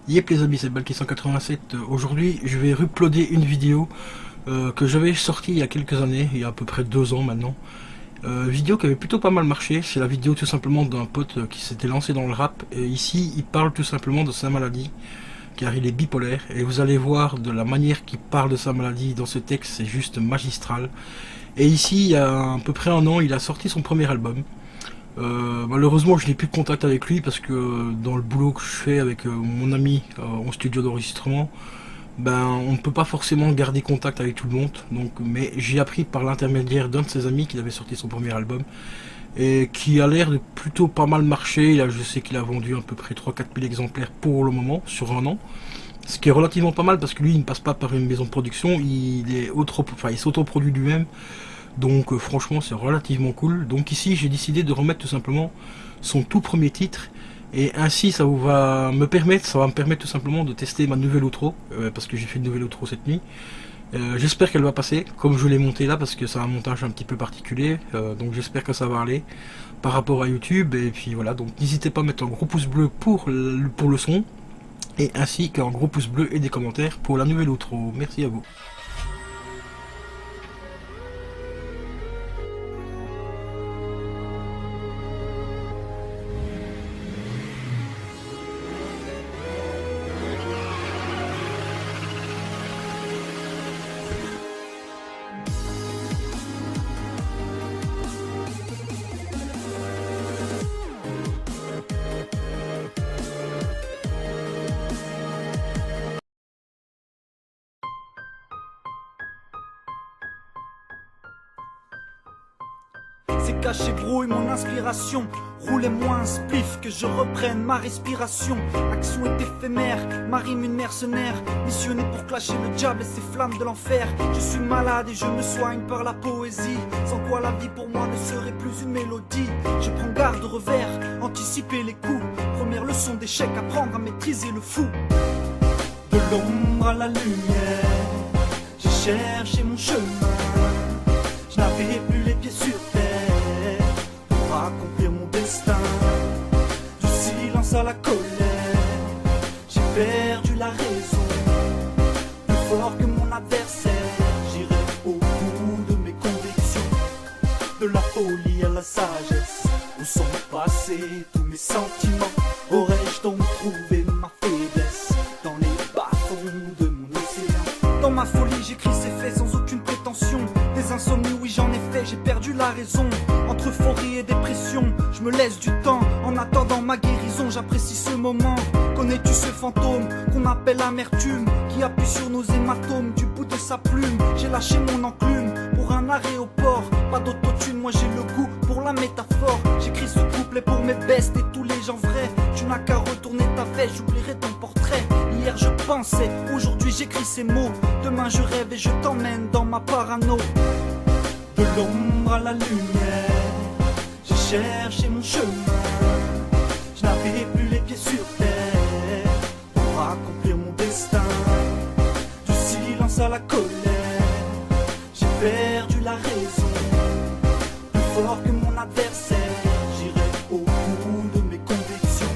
Yep les amis, c'est Balki187. Aujourd'hui, je vais uploader une vidéo que j'avais sortie il y a quelques années, il y a à peu près 2 ans maintenant. Vidéo qui avait plutôt pas mal marché. C'est la vidéo tout simplement d'un pote qui s'était lancé dans le rap. Et ici, il parle tout simplement de sa maladie, car il est bipolaire. Et vous allez voir de la manière qu'il parle de sa maladie dans ce texte, c'est juste magistral. Et ici, il y a à peu près 1 an, il a sorti son premier album. Malheureusement, je n'ai plus de contact avec lui parce que dans le boulot que je fais avec mon ami en studio d'enregistrement, ben on ne peut pas forcément garder contact avec tout le monde. Donc, mais j'ai appris par l'intermédiaire d'un de ses amis qu'il avait sorti son premier album et qui a l'air de plutôt pas mal marcher. Là, je sais qu'il a vendu à peu près 3 4 000 exemplaires pour le moment sur 1 an. Ce qui est relativement pas mal parce que lui, il ne passe pas par une maison de production, il s'autoproduit lui-même. Donc franchement c'est relativement cool. Donc ici j'ai décidé de remettre tout simplement son tout premier titre. Et ainsi ça va me permettre tout simplement de tester ma nouvelle outro. Parce que j'ai fait une nouvelle outro cette nuit. J'espère qu'elle va passer comme je l'ai montée là parce que c'est un montage un petit peu particulier. Donc j'espère que ça va aller par rapport à YouTube. Et puis voilà, donc n'hésitez pas à mettre un gros pouce bleu pour le son. Et ainsi qu'un gros pouce bleu et des commentaires pour la nouvelle outro. Merci à vous. C'est caché brouille mon inspiration. Roulez-moi un spliff que je reprenne ma respiration. Action est éphémère, ma rime une mercenaire. Missionné pour clasher le diable et ses flammes de l'enfer. Je suis malade et je me soigne par la poésie. Sans quoi la vie pour moi ne serait plus une mélodie. Je prends garde au revers, anticiper les coups. Première leçon d'échec, apprendre à maîtriser le fou. De l'ombre à la lumière, j'ai cherché mon chemin. Je n'avais plus les pieds sur terre pour accomplir mon destin. Du silence à la colère, j'ai perdu la raison. Plus fort que mon adversaire, j'irai au bout de mes convictions. De la folie à la sagesse, où sont passés tous mes sentiments? Aurais-je donc trouvé ma faiblesse dans les bas-fonds de mon océan? Dans ma folie j'écris ces faits sans aucune prétention. Des insomnies, oui j'en ai fait, j'ai perdu la raison. Entre euphorie et dépression, je me laisse du temps. En attendant ma guérison, j'apprécie ce moment. Connais-tu ce fantôme qu'on appelle amertume, qui appuie sur nos hématomes du bout de sa plume? J'ai lâché mon enclume pour un arrêt au port. Pas d'autotune, moi j'ai le goût pour la métaphore. J'écris ce couplet pour mes bestes et tous les gens vrais. Tu n'as qu'à retourner ta veste, j'oublierai ton portrait. Hier je pensais, aujourd'hui j'écris ces mots. Demain je rêve et je t'emmène dans ma parano. De l'ombre à la lumière, j'ai cherché mon chemin. Je n'avais plus les pieds sur terre pour accomplir mon destin. Du silence à la colère, j'ai perdu la raison. Plus fort que mon adversaire, j'irai au bout de mes convictions.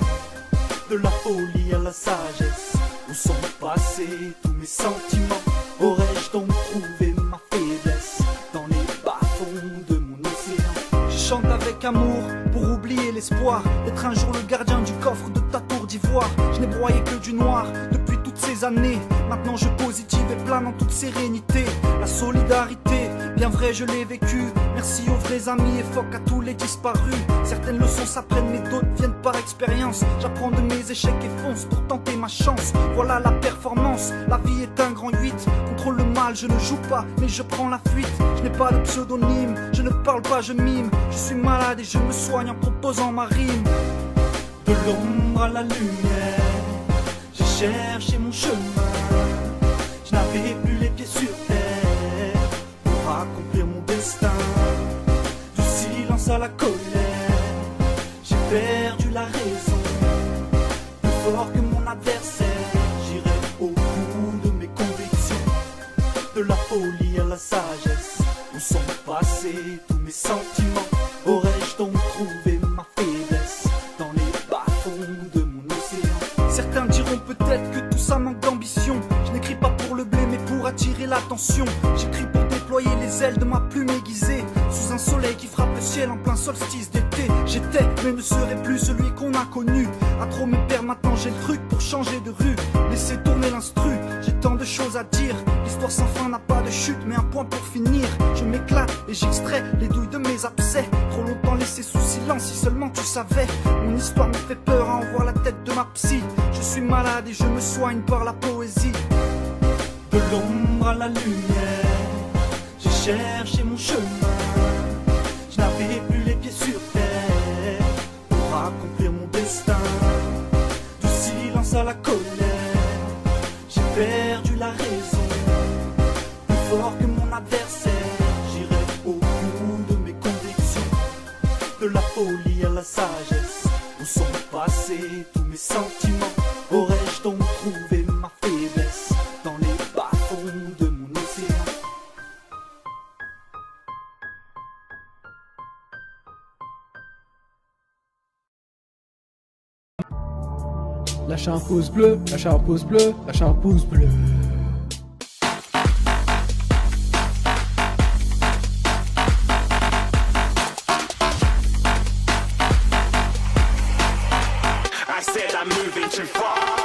De la folie à la sagesse, où sont passés tous mes sentiments? Aurais-je donc trouvé ma faiblesse dans les bas-fonds de mon océan? Je chante avec amour pour oublier l'espoir d'être un jour le gardien du coffre de ta tour d'ivoire. Je n'ai broyé que du noir depuis toutes ces années. Maintenant je positive et plane en toute sérénité. La solidarité, bien vrai je l'ai vécu. Merci aux vrais amis et fuck à tous les disparus. Certaines leçons s'apprennent mais d'autres viennent par expérience. J'apprends de mes échecs et fonce pour tenter ma chance. Voilà la performance, la vie est un grand 8. Contre le mal je ne joue pas mais je prends la fuite. Je n'ai pas de pseudonyme, je ne parle pas, je mime. Je suis malade et je me soigne en proposant ma rime. De l'ombre à la lumière, j'ai cherché mon chemin. Je n'avais plus les pieds sur terre pour accomplir mon destin. Du silence à la colère, j'ai perdu la raison. Plus fort que mon adversaire, j'irai au bout de mes convictions. De la folie à la sagesse, où sont passés tous mes sentiments? Aurais-je donc trouvé ma faiblesse dans les bas-fonds de mon océan? Certains diront peut-être reflète que tout ça manque d'ambition. Je n'écris pas pour le blé mais pour attirer l'attention. J'écris pour déployer les ailes de ma plume aiguisée sous un soleil qui frappe le ciel en plein solstice d'été. J'étais mais ne serai plus celui qu'on a connu. À trop me perdre maintenant j'ai le truc pour changer de rue. Laisser tourner l'instru, j'ai tant de choses à dire. L'histoire sans fin n'a pas de chute mais un point pour finir. Je m'éclate et j'extrais les douilles de mes abcès. Trop longtemps laissé sous silence, si seulement tu savais. Mon histoire me fait peur à en voir la tête de ma psy. Je suis malade et je me soigne par la poésie. De l'ombre à la lumière, j'ai cherché mon chemin. Je n'avais plus les pieds sur terre pour accomplir mon destin. Du silence à la colère, j'ai perdu la raison. Plus fort que mon adversaire, j'irai au bout de mes convictions. De la folie à la sagesse, où sont passés tous mes sentiments? Aurais-je donc trouvé ma faiblesse dans les bas-fonds de mon océan? Lâchez un pouce bleu, lâchez un pouce bleu, lâchez un pouce bleu. I said I'm moving too far.